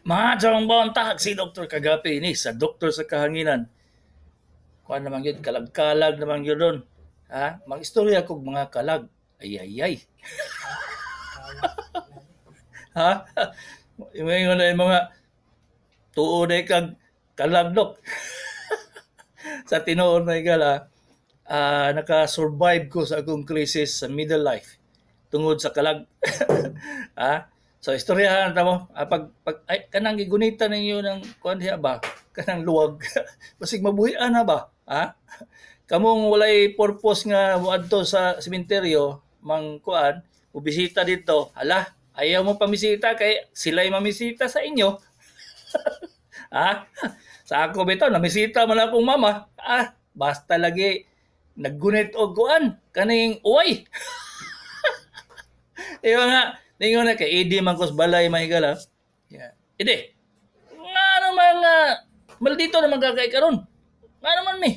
Mahadong bawantahag si Dr. Kagapi ini sa Doktor sa Kahanginan. Kuan naman yun, kalag-kalag naman yun doon. Ha? Mag-istorya kog mga kalag. Ay, ay, ay. Ha? Yung mga tuo na kag kalagdok. Sa tinuod na igala, naka-survive ko sa akong krisis sa middle life tungod sa kalag. Ha? So istoryahan ta mo, pag kanang gigunita ninyo ng kuan diha ba? Kanang luwag. Basig mabuhian na ba? Ha? Kamong walay purpose nga moadto sa sementeryo, mang kuan, bisita dito. Hala, ayaw mo pamisita kay sila'y mamisita sa inyo. Ha? Sa ako bitaw namisita man akong mama. Basta lagi naggunit og kuan kaning uway. Iyo nga, ningon na kay Edi man kos balay mahigala. Yeah. Edi. Nga naman nga maldito na magkakay karon. Nga naman mi.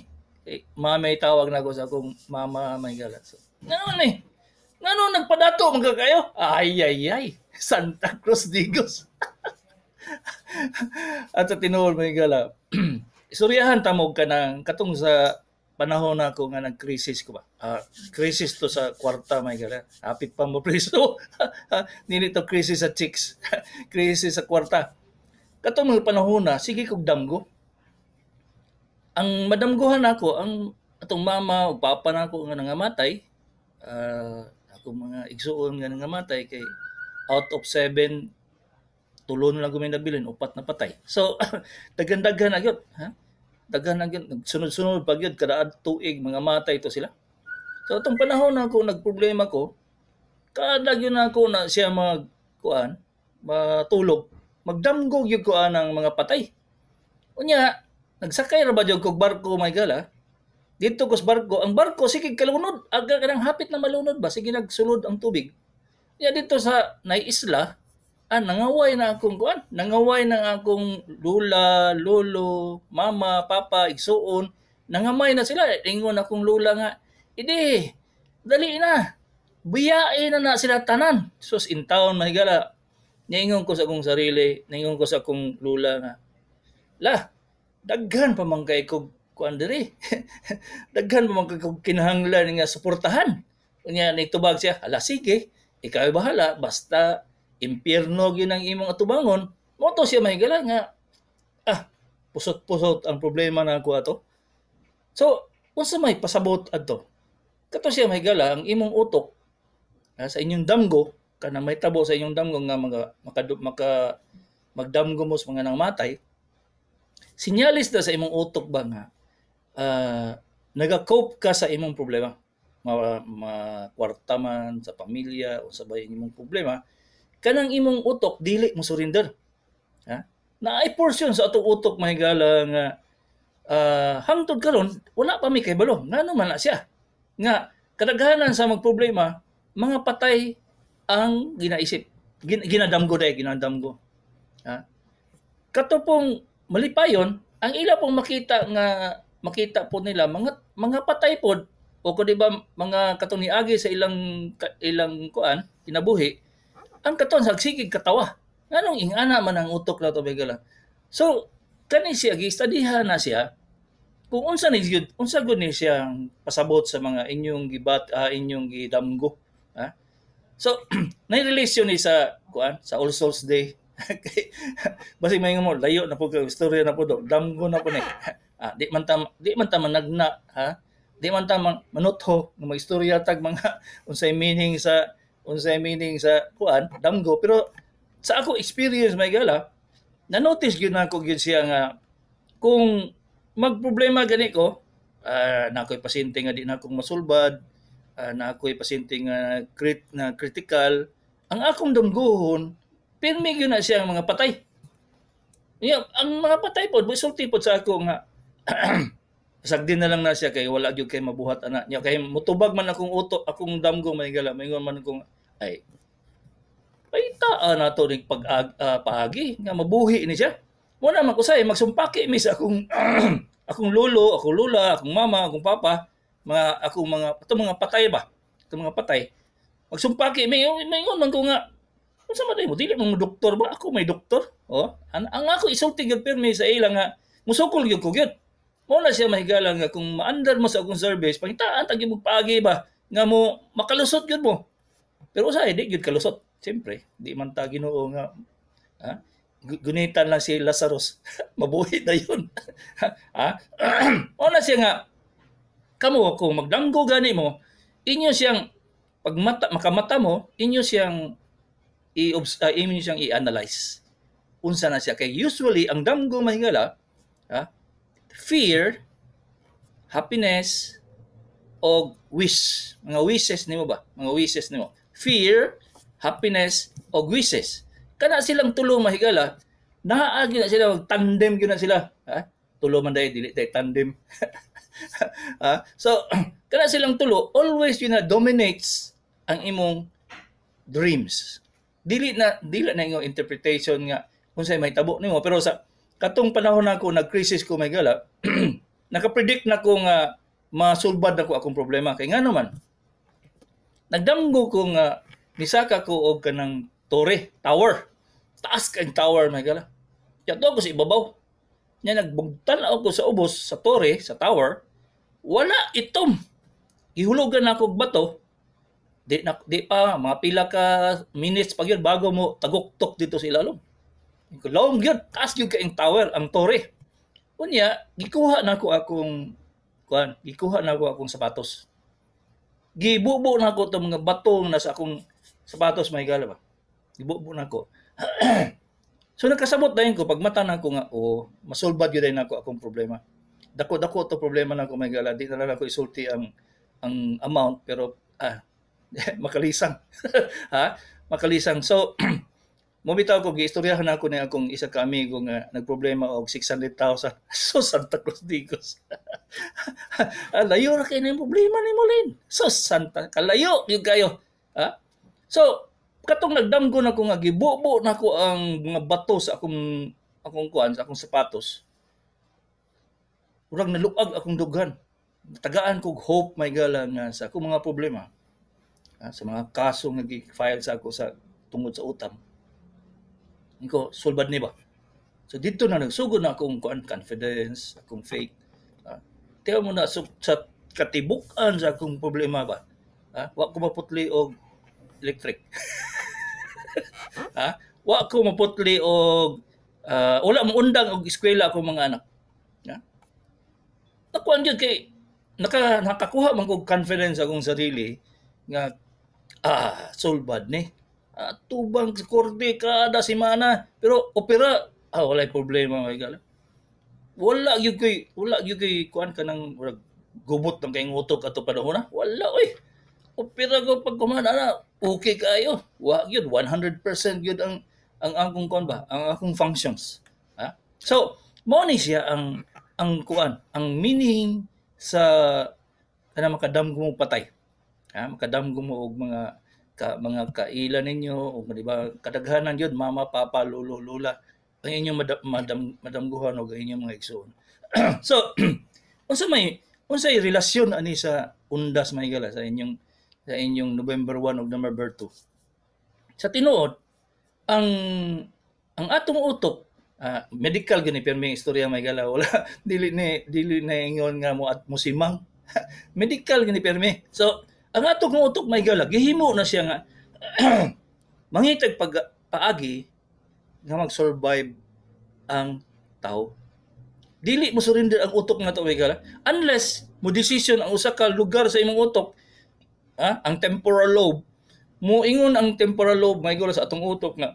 May tawag na ko sa akong mama mahigala. So, nga naman mi. Nga nung nagpadato magkakayo. Ay ay ay. Santa Cruz Digos. At sa tinuod mahigala. Istoryahan tamog ka ng katong sa panahon na ako nga nag-crisis ko ba? Crisis to sa kwarta, may gala. Hapit pa mo preso. Nini to crisis sa chicks. Crisis sa kwarta. Katong mga panahon na, sige kog damgo. Ang madamguhan ako, ang atong mama o papa na ako nga nangamatay, akong mga igsuon nga nangamatay, kay out of 7, tulon lang gumin nabilin, 4 na patay. So, dagan-dagan na yun. Ha? Daghan na yun, sunod-sunod pag yun, kada tuig, mga matay to sila. So, itong panahon na ako, nagproblema ko, kada yun ako na siya magkuan, matulog, magdamgog yung kuan ng mga patay. Unya, nagsakay ra ba dyan kong barko, may gala, dito ko sa barko, ang barko, sige kalunod, aga ka ng hapit na malunod ba, sige nagsulod ang tubig. Unya, dito sa naiisla, nangaway na akong kuan, nangaway na akong lula, lolo, mama, papa, igsuon, nangamay na sila. Ingon akong lula nga, idi, dali na, biyain na sila tanan. Sus, in town, mahigala. Naingon ko sa akong sarili, naingon ko sa akong lula nga, daghan pa man kay kog kuan diri. Daghan pa man kay kog kinahanglan nga suportahan. Unya nitubag siya, hala sige, ikaw bahala, basta impyerno gyud ang imong atubangon, mo to siya mahigala nga pusot-pusot ang problema na ako ato. So, unsa may pasabot adto? Kato siya mahigala ang imong utok sa inyong damgo, kanang may tabo sa inyong damgo nga magdamgo mo sa mga nangmatay. Sinyalis na sa imong utok ba nga naga-cope ka sa imong problema. Kwarta man sa pamilya o sa bayan imong problema, kanang imong utok dili mo surrender. Ha? Na ay portion sa atong utok mahigala nga hangtod karon wala pa mi kay balo. Ngano man na siya? Nga kadaghanan sa magproblema, mga patay ang ginaisip. Ginadamgo. Ha? Kato pong malipayon, ang ila pong makita po nila mga patay pod o ko di ba mga katong niagi sa ilang kuan kinabuhi, ang katon sagsigig katawa. Nganong ingana man ang utok na to begala. So kani siya gistudihan na siya kung unsa gud ni siya pasabot sa mga inyong inyong gidamgo. Ha? So nay relasyon ni sa kuan sa All Souls Day. Basi may mo layo na po ka istorya na po do. Damgo na po ni. Di man ta managna, ha? Di man ta manutho nga magistorya tag mga unsay meaning sa kuan damgo, pero sa ako experience may gala na-notice gyud nako gyud siya nga kung magproblema gani ko na ako'y pasyente nga di na akong masulbad, na ako'y pasyente nga critical, ang akong damgohon pirmi gyud na siya ang mga patay. Ang mga patay pod sulti pod sa ako nga sagdi na lang na siya kay wala gyud kay mabuhat ana niya kay mutubag man akong utok akong damgo may gala maingon man akong ay paitaan nato ning paagi nga mabuhi ni siya. Muna man ko say magsumpaki mi sa akong akong lolo, akong lula, akong mama, akong papa, mga patay ba? Itong mga patay. Magsumpaki mi maingon man ko nga Unsa man mo dili mo doktor ba? Ako may doktor. Oh, ang ako isulti gyud pirmi sa ila nga musukol gyud ko gyud. Mo na siya mahigala nga kung maandar mo sa akong service, pangitaan tagi mo paagi ba nga mo makalusot gyud mo. Pero usahay di gyud kalusot. Siyempre, di man ta Ginoo nga ha? Gunitan lang si Lazarus. Mabuhi na yun. ha? O na siya nga, kamo kung magdanggo gani mo, inyo siyang makamata mo, inyo siyang inyo siyang i-analyze. Unsa na siya kay usually ang damgo mahigala, fear, happiness, o wish. Mga wishes nimo ba? Mga wishes nimo. Fear, happiness, o wishes. Kana silang tulo mahigala, naagi na sila, tandem gyud na sila. Tulo man dai dili tay tandem. So, kana silang tulo always yun na dominates ang imong dreams. Dili na imong interpretation nga unsay may tabo nimo, pero sa katong panahon nako nag-crisis ko mahigala, naka-predict na ko nga masulbad nako akong problema kay ngano man. Nagdamgo ko nga nisaka ko og kanang tower. Taas kay tower mahigala. Yato ko sa ibabaw. Nya nagbugtan ako sa ubos sa tower. Wala itom. Gihulugan ako og bato. Di pa mga pila ka minutes pa gyud bago mo taguktok dito sa ilalom. Long gyud, taas gyud kay tower ang tore. Unya gikuha na ko akong sapatos. Gibubo na ko tong mga bato na sa akong sapatos mahigala ba. Gibubo na ko. So nakasabot dayon ko pag mata na ko nga masolbad gyud na ako akong problema. Dako to problema na ko mahigala, di na lang ako isulti ang amount pero makalisang. Makalisang. So mobitaw ko giistoryahan ako ni akong isa ka amigo nga nagproblema og 600,000. So Santa Cruz Digos. Layo ra kay na problema ni Molin. So Santa kalayo gyud kayo. So katong nagdamgo na ko nga gibubo na ko ang mga bato sa akong sa akong sapatos. Urang naluag akong dughan. Tagaan kog hope may gala nga sa akong mga problema. Sa mga kaso nga gi-file sa ako sa tungod sa utang. Niko sulbad ni ba. So dito na nagsugod na akong confidence, akong faith. Tiyo mo na sa katibukan sa akong problema ba. Wa ko maputli og electric. Wa ko maputli og wala mo undang og eskwela akong mga anak. Nakuan gyud kay nakakuha man kog confidence akong sarili nga sulbad ni. Tubang sa korte kada semana pero opera walay problema may gala. Wala gyud kay kuan kanang gubot ng kay utok ato panahon na. Wala oy. Opera ko pag kumana na okay kayo. Wa gyud 100% gyud ang akong kuan ba, ang akong functions. So mo ni siya ang kuan, ang meaning sa kana makadamgo mo patay. Makadamgo mo og mga kailan ninyo o di ba kadaghanan yun mama papa lolo lola ang inyong madamguhan o ang inyong mga igsoon. So unsay relasyon ani sa undas mahigala sa inyong November 1 ug November 2 sa tinuod ang atong utok medical gani permi istorya mahigala wala dili na ingon nga mo simang medical gani permi. So ang atong utok may gala, gihimo na siya nga mangitag paagi nga mag-survive ang tao. Dili mo surrender ang utok nga to may gala unless mo decision ang usa ka lugar sa imong utok, ang temporal lobe, mo ingon ang temporal lobe may gala sa atong utok nga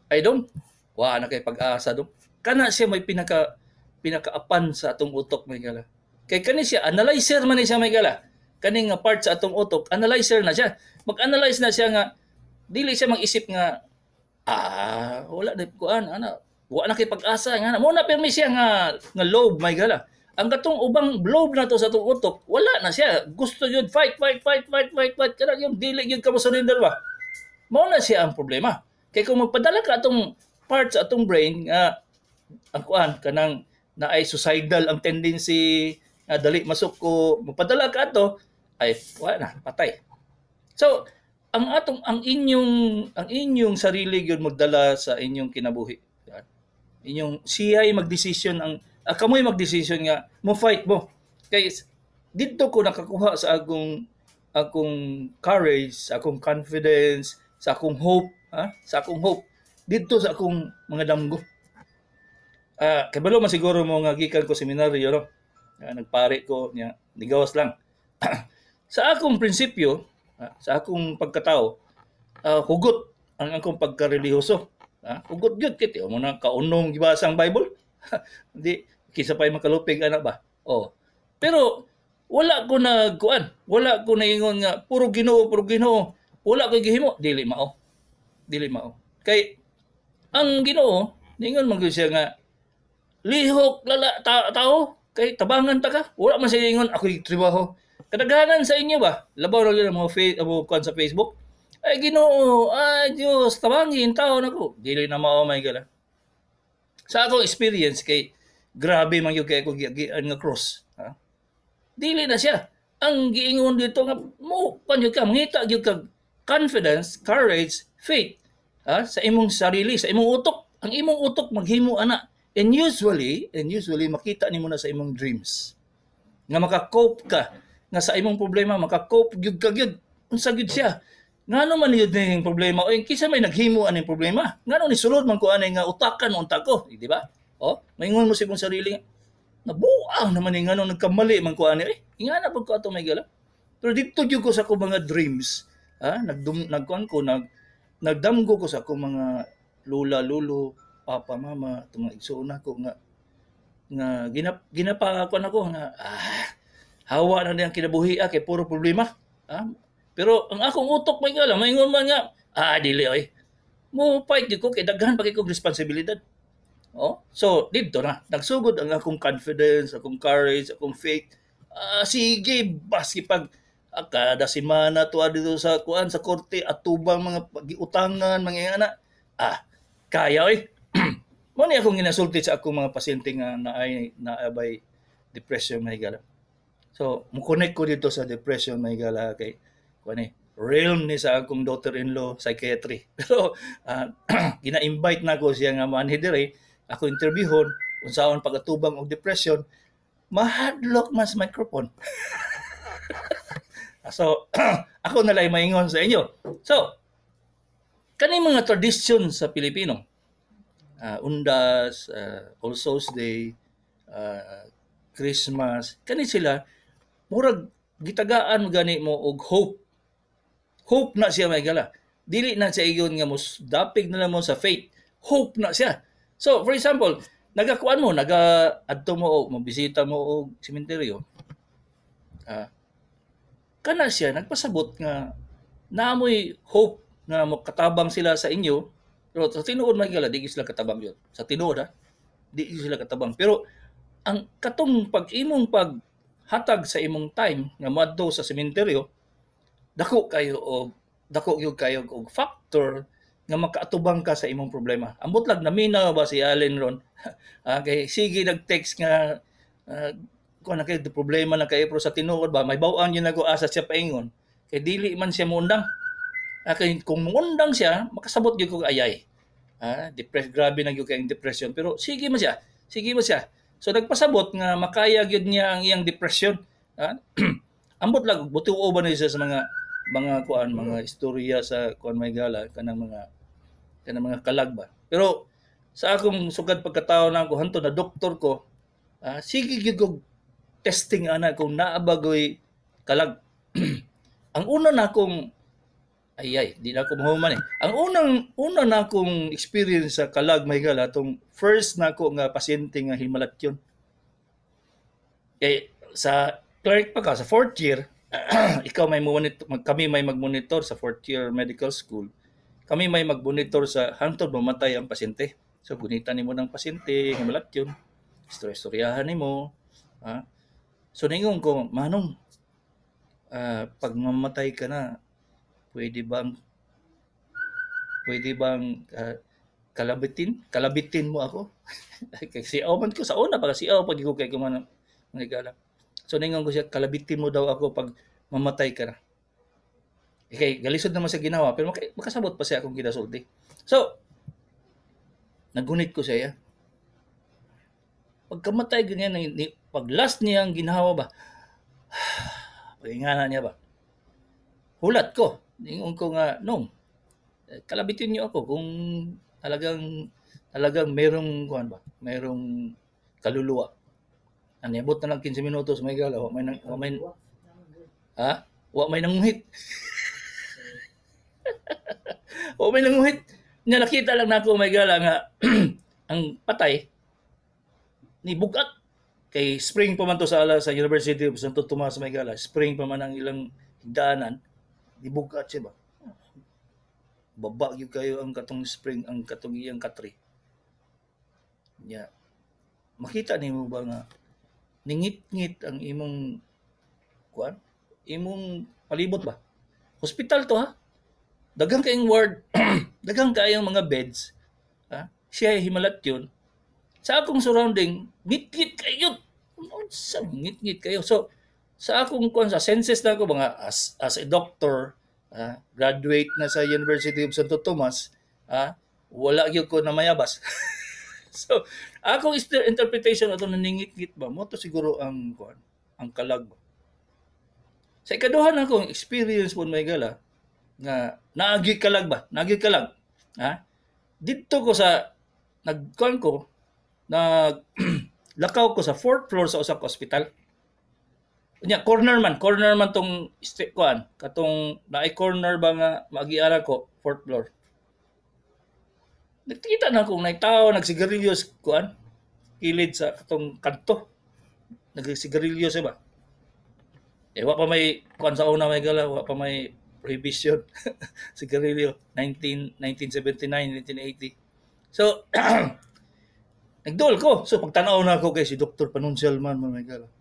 I don't na kay pag-asa do. Kana siya may pinakaapan sa atong utok may gala. Kay kani siya analyzer man ni siya may gala. Kaning nga part sa atong utok, analyzer na siya. Mag-analyze na siya nga dili siya mag-isip nga wala na kuan wa na kay pag-asa nga mo na permi siya nga lobe may gala. Ang katong ubang lobe na to sa atong utok, wala na siya. Gusto gyud fight. Kada yung dili gyud ka mo surrender ba. Mao na siya ang problema. Kay kung magpadala ka atong part sa atong brain nga ang kuan kanang naay suicidal ang tendency dali masuk ko magpadala ka ato ay wala na patay. So ang inyong sarili gyud magdala sa inyong kinabuhi. Inyong siya ay magdesisyon kamoy magdesisyon nga mo fight mo. Kay didto ko nakakuha sa akong courage, sa akong confidence, sa akong hope, sa akong hope didto sa akong mga damgo. Kabalo man siguro mo nga gikan ko seminaryo no. Nagpare ko niya, nigawas lang. Sa akong prinsipyo, sa akong pagkatao, hugot ang akong pagkarelihiyoso. Hugot gyud kit mo na kaunong gibasa ang Bible. Di kisa pa'y makalupig anak ba? Oh. Pero wala ko nagkuan. Wala ko naingon nga puro Ginoo, puro Ginoo. Wala ko gihimo, dili mao. Dili mao. Kay ang Ginoo ningon man gyud siya nga lihok tao kay tabangan ta ka. Wala man siya ingon ako'y trabaho. Kadaghanan sa inyo ba? Labaw na yun ang mga kuan sa Facebook. Ay Ginoo, ay Dios, tabangin tao nako. Dili na mao may gala. Sa akong experience kay grabe man yung kay ako gian nga cross. Dili na siya. Ang giingon dito nga mo kanyo ka mangita gyud kag confidence, courage, faith sa imong sarili, sa imong utok. Ang imong utok maghimo ana. And usually makita nimo na sa imong dreams. Nga maka-cope ka nga sa imong problema maka-cope gyud ka gyud. Unsa gyud siya? Ngano man yun ning problema o kisa may naghimo aning problema. Ngano ni sulod man ko anay nga utakan unta ko, di ba? Maingon mo sa imong sarili nga nabuang naman ni ngano nagkamali man ko ani ingana pag ko ato may gala. Pero dito jud ko sa ko mga dreams, nagdamgo ko sa ko mga lola, lolo, papa, mama, itong mga igsoon ko nga ginapakon ako nga hawa na niyang kinabuhi kay puro problema. Pero ang akong utok may gala, maingon man nga, dili oy. Mo fight ko kay daghan pa kay kong responsibilidad. So dito na nagsugod ang akong confidence, akong courage, akong faith. Sige baski pag kada semana tuwa dito sa kuan sa korte at tubang mga pagiutangan mga ana. Kaya oy. Mo ni akong ginasulti sa akong mga pasyente nga naabay depression may gala. So mo connect ko dito sa depression may gala kay realm ni sa akong daughter-in-law psychiatry. Pero gina-invite na ko siya nga manhi dire ako interviewon unsaon pagatubang og depression mahadlok mas microphone. So ako na lang maingon sa inyo. So kani mga tradisyon sa Pilipino, Undas, All Souls Day, Christmas, kani sila murag gitagaan gani mo og hope. Hope na siya may gala. Dili na siya iyon nga mus dapig na lang mo sa faith. Hope na siya. So, for example, nagakuan mo, adto mo o mabisita mo og sementeryo. Kana siya nagpasabot nga naamoy hope nga makatabang sila sa inyo. Pero sa tinuod may gala, di sila katabang yun. Sa tinuod di sila katabang. Pero ang katong pag-imong paghatag sa imong time nga moadto sa sementeryo, dako gyud kayo og factor nga makaatubang ka sa imong problema. Ambot lang naminaw ba si Allen ron? Kay sige nag-text nga kung na kay problema na kay pero sa tinuod ba may baw-an yun ako asa siya paingon. Kay dili man siya muundang. Kay kung muundang siya makasabot gyud ko ayay. Grabe na gyud kay depression pero sige man siya. So nagpasabot nga makaya gyud niya ang iyang depression. Ambot lang butuo ba niya sa mga istorya sa kuan may gala kanang mga kalag ba. Pero sa akong sugad pagkatao na ako hanto na doktor ko, sige gyud kog testing ana kung naa bagoy kalag. Ang una na akong di na ako mahuman Ang una na akong experience sa kalag may gala tong first na ako nga pasyente nga himalatyon. Sa clerk pa ka sa fourth year kami may mag-monitor sa fourth year medical school. Kami may mag-monitor sa hantod mamatay ang pasyente. So gunitan nimo ng pasyente, himalatyon, istoryahan nimo. So ningon ko, manong pag mamatay ka na, pwede bang kalabitin mo ako? Kasi man ko sa una pag pag ko kay kuman manigala. So ningon ko siya, kalabitin mo daw ako pag mamatay ka na. Kay galisod naman sa ginawa pero makasabot pa siya akong ginasulti. So, nagunit ko siya. Pagkamatay ganyan, pag last niya ang ginawa ba, pag-ingana niya ba, hulat ko. Ningon ko nga, Nong, kalabitin niyo ako kung talagang merong, kuhan ba, merong kaluluwa. Anibot na lang 15 minutos, may gala, wa may nanguhit. Wa may nanguhit. Nga nakita lang nako may gala nga ang patay ni bugat kay spring pa man to sa University of Santo Tomas may gala. Spring pa man ang ilang higdaanan. Di bugat siya ba? Baba gyud kayo ang katong spring, ang katong iyang katri. Nya makita nimo ba nga ningit-ngit ang imong kuan? Imong palibot ba? Hospital to ha. Daghang kayong ward, daghang kayong mga beds. Ha? Siya himalat yun. Sa akong surrounding, ngit-ngit kayo. Sa ngit-ngit kayo. So, sa akong sa senses na ako mga as a doctor, graduate na sa University of Santo Tomas, wala gyud ko na mayabas. So, akong interpretation ato na ningit-ngit ba mo to siguro ang kalag ba. Sa ikaduha na akong experience po may gala nga naagi kalag ba? Naagi kalag. Dito ko sa nagkuan ko lakaw ko sa 4th floor sa usa ka ospital. Nya corner man tong kuan katong naay corner ba nga magiara ko 4th floor. Nakita na kung nay tao nagsigarilyo kuan kilid sa katong kanto. Nagsigarilyo siya ba? Wa pa may kuan sa una may gala, wa pa may prohibition. Sigarilyo 1979, 1980. So nagduol ko. So pagtanaw na ako kay si Dr. Panunsialman man may gala.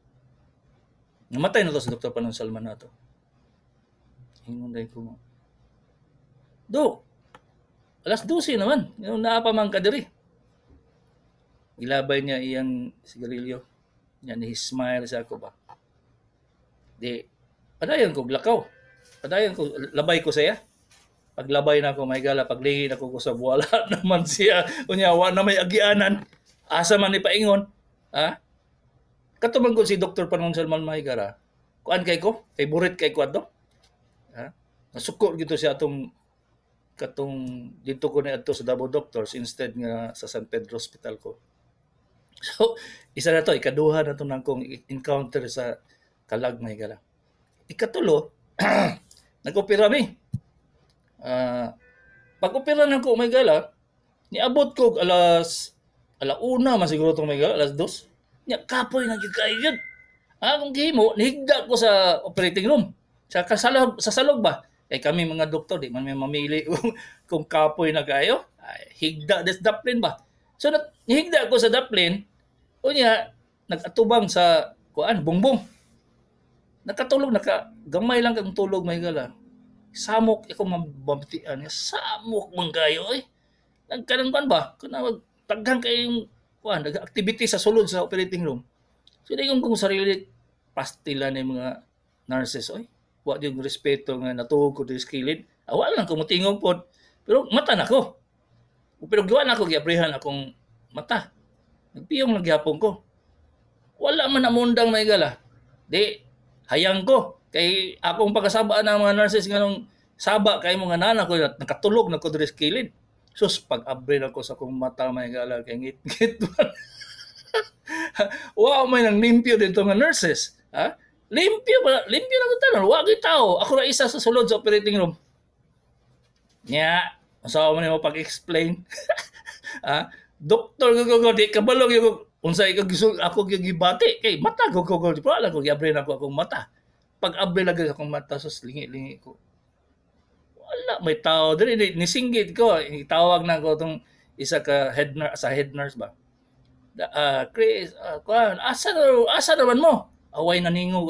Namatay na to si Dr. Panunsialman na to. Hingon dai ko. Alas 12 naman. Yung naapa man ka diri. Gilabay niya iyang sigarilyo. Yan smile sa ako ba. Di padayon ko glakaw. Padayon ko labay ko saya. Paglabay na ako may gala, paglingin ako ko sa wala naman siya. Unya wa na may agianan. Asa man ni paingon. Katuman ko si Dr. Panunsialman Mahigara. Kuan kay ko? Favorite kay ko ato? Nasuko gito siya katong dito ko na adto sa Davao Doctors instead nga sa San Pedro Hospital ko. So, isa na to, ikaduha na to nang kong encounter sa kalag Mahigara. Ikatulo, nag-opera mi. Pag-opera na ko Mahigara, niabot ko alauna man siguro itong Mahigara, alas 2. Nya kapoy na gyud kayo. Kung gihimo, nihigda ko sa operating room. Sa salog ba? Kami mga doktor, di man may mamili kung kapoy na kayo. Higda des daplin ba? So, nihigda ko sa daplin, unya, nag-atubang sa bongbong. Nakatulog, gamay lang kang tulog, may gala. Samok, ako mababtian. Samok man kayo, Nagkanang ba? Taghang kayong nag-activity sa sulod sa operating room. So, kung sarili, pastila na yung mga nurses, wa yung respeto nga natuhog ko dito sa kilid. Wala lang ko mutingog po. Pero mata na ko. Pero gawa na ako, giaprehan akong mata. Nagpiyong nagyapon ko. Wala man namundang may gala. Di, hayang ko. Kay akong pagkasabaan ng mga nurses nga nung saba kay mga nana ko, nakatulog na ko dito sa kilid. Sus, pag-abre na ko sa akong mata may gala, kay ngit-ngit. Wow, may nang limpyo dito nga nurses. Limpyo na ko tanan. Wag tao. Ako na isa sa sulod sa operating room. Nya, usawa mo nimo pag-explain. Doktor ko di kabalog yung unsay ako gibati kay mata ko di pa lang ko giabre na ko akong mata. Pag-abre lang akong mata sus lingi-lingi ko. Wala may tao diri nisinggit ko. Itawag na ko tong isa ka head nurse ba. Chris, asa naman mo? Away na ningo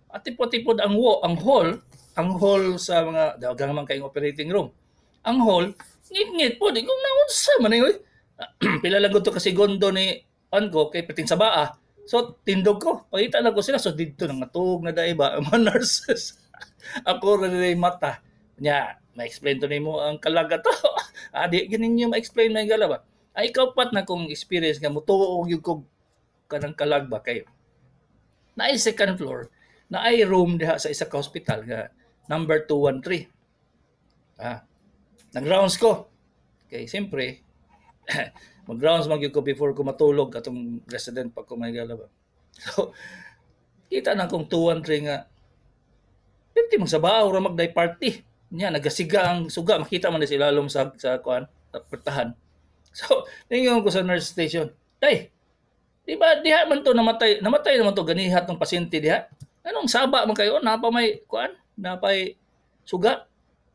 Atipod-tipod ang hall sa mga dagang man kayong operating room. Ang hall, ngit-ngit po, di kung naunsa man pila lang to kasi gondo ni ko kay pating sa baa. So tindog ko, pakita na ko sila so dito nang natug na dai ba mga nurses. Ako rin rin mata. Nya, ma-explain to nimo ang kalaga to. Adi, ganin nyo ma-explain na gala ba? Ay, ikaw pat na kung experience nga mo, tuog yung kog kanang kalag ba kayo. Na ay second floor, na ay room diha sa isa ka hospital nga number 213. Ah, nag-rounds ko. Okay, siyempre, mag-rounds mag ko before ko matulog atong resident pag ko may gala ba. So, kita na kong 213 nga, pwede mong sabaw, ra magday party. Nya, nagasiga ang suga, makita man na sila lalom sa kuan, sa pertahan. So, ningon ko sa nurse station, tay, di ba diha man to namatay naman to ganihat ng pasyente diha. Anong saba man kayo, napamay kuan, napay suga.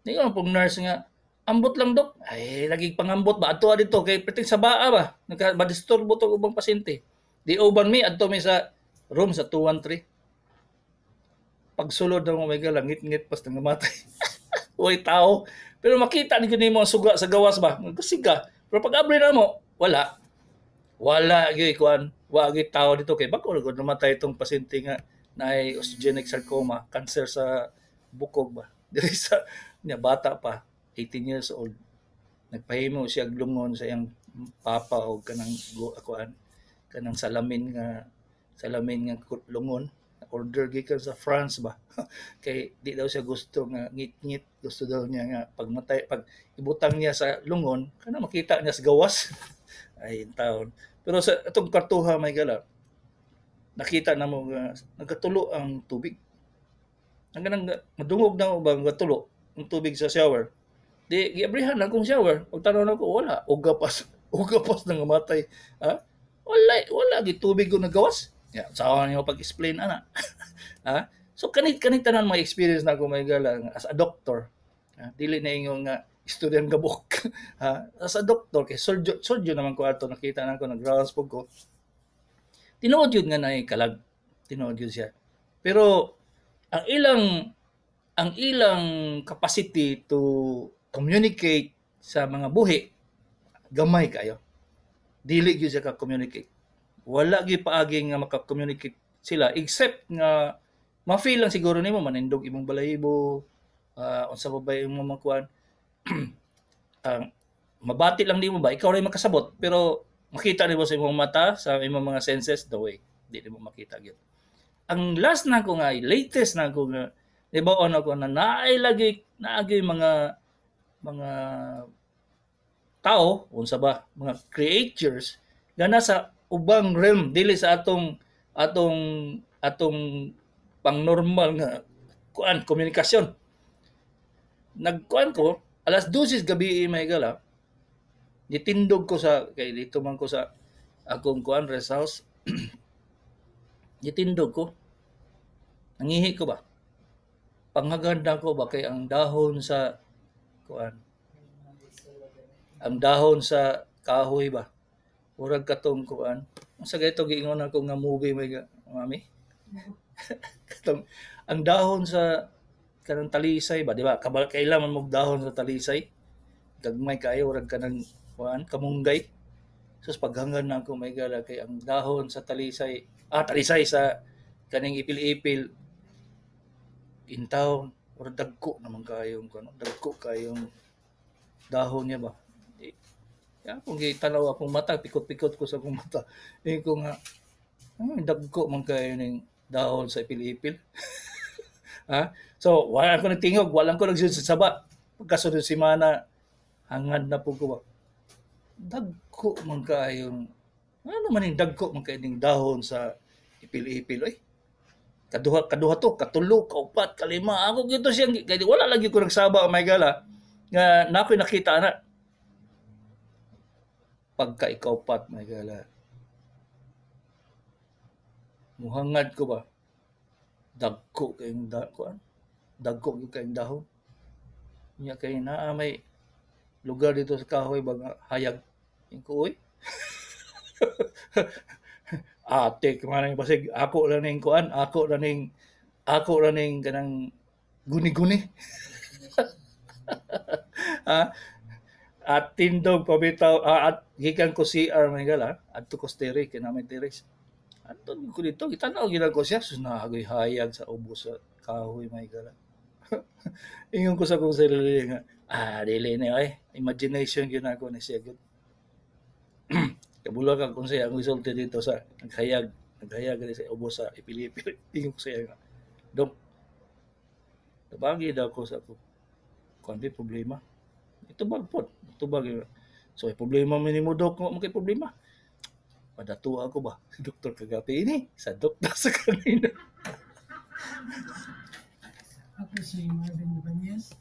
Ningon pong nurse nga, ambot lang dok. Ay, lagi pangambot ba adto dito kay perting sa baa ba. Nagka-disturbo to ubang pasyente. Di uban mi adto mi sa room sa 213. Pagsulod ng mga langit-ngit pas nang namatay. Uy tao. Pero makita ni gani mo ang suga sa gawas ba? Magkasiga. Pero pag abri na mo, wala. Wala gyud kuan. Wa gyud tao dito kay bako gud namatay itong pasyente nga na osteogenic sarcoma, cancer sa bukog ba. Diri sa niya bata pa, 18 years old. Nagpahimo siya lungon sa iyang papa o kanang kuan, kanang salamin nga lungon. Order gikan sa France ba. Kay di daw siya gusto nga ngit-ngit, gusto daw niya nga pag ibutang niya sa lungon kana makita niya sa gawas. Ay taon. Pero sa atong kartuha may gala, nakita na mo nga nagkatulo ang tubig. Ang ganang madungog na mo ba nagkatulo ang tubig sa shower. Di giabrihan lang kong shower. Pagtanaw na ko wala, uga pas nang matay. Ha? Wala gitubig ko nagawas. Ya, sawa niyo pag-explain ana. Ha? So kanit tanan may experience na ako may gala as a doctor. Ha? Dili na ingon nga student gabok. Ha? As a doctor kay surgeon naman ko ato nakita na ko nag-rounds pug ko. Tinuod yun nga na kalag. Tinuod yun siya. Pero ang ilang capacity to communicate sa mga buhi gamay kayo. Dili gyud siya ka communicate. Wala gyud paagi nga maka-communicate sila except nga ma-feel lang siguro nimo manindog imong balahibo, unsa pa ba imong makuan. Mabati lang nimo ba ikaw ray makasabot pero makita nimo sa imong mata, sa imong mga senses the way di mo makita gyud. Ang last na ko nga latest na ko nga ibaon ako na naay mga tao unsa ba mga creatures nga nasa ubang realm dili sa atong pang normal nga kuan komunikasyon. Nagkuan ko alas 12 gabi may gala. Nitindog ko sa kay dito man ko sa akong kuan rest house. Nitindog ko. Nangihi ko ba? Panghaganda ko ba kay ang dahon sa kuan. Ang dahon sa kahoy ba? Murag katong kuan. Unsa gayto giingon ako nga movie may mami? Katong ang dahon sa kanang talisay ba, di ba? Kailangan mo dahon sa talisay. Gagmay kayo murag kanang kuan, kamunggay. Sus paghanggan na ako may gala kay ang dahon sa talisay. Talisay sa kaning ipil-ipil. Intaw, murag dagko naman kayong kuno. Dagko kayong dahon niya ba? Kaya kung gitanaw akong mata, pikot-pikot ko sa akong mata. Eh ko nga, dagko man kayo ng dahon sa ipil-ipil. Ha? So, wala ko nagtingog, wala ko nagsusaba. Pagkasunod si Mana, hangad na po ko ba. Dagko man kayong, ano man yung dagko man kayo ng dahon sa ipil-ipil. Ay, kaduha to, katulo, kaupat, kalima. Ako gito siya, kaya wala lagi ko nagsaba, may gala. Nga, na ako'y nakita na. Pagka ikaw pat may gala. Muhangad ko ba? Dagko kayong dagko kayong dahon. Nya kay naa may lugar dito sa kahoy ba hayag. Yung kuoy. Ate man basig ako lang ning kuan, ako lang ning kanang guni-guni. Ha? At tindog pabitaw at gikan ko CR man gala adto ko steri kinamay teres. Adto ko dito gitanaw gyud ko siya sus naagoy hayag sa ubos sa kahoy may gala. Ingon ko sa kong sarili nga, dili na imagination gyud ako ni siya gyud. Kabulag kung siya ang resulta dito sa naghayag rin sa ubos sa ipilipil. Ingon ko siya nga, Dong, tabagi daw ko sa ako. Kung di problema. Itubag po. Itubag yun. So, problema mo ni mo, Dok, mo kay problema. Padatuwa ako ba? Si Dr. Kagapi ini. Sa doktor sa kanina. Ako si Marvin Ibanez.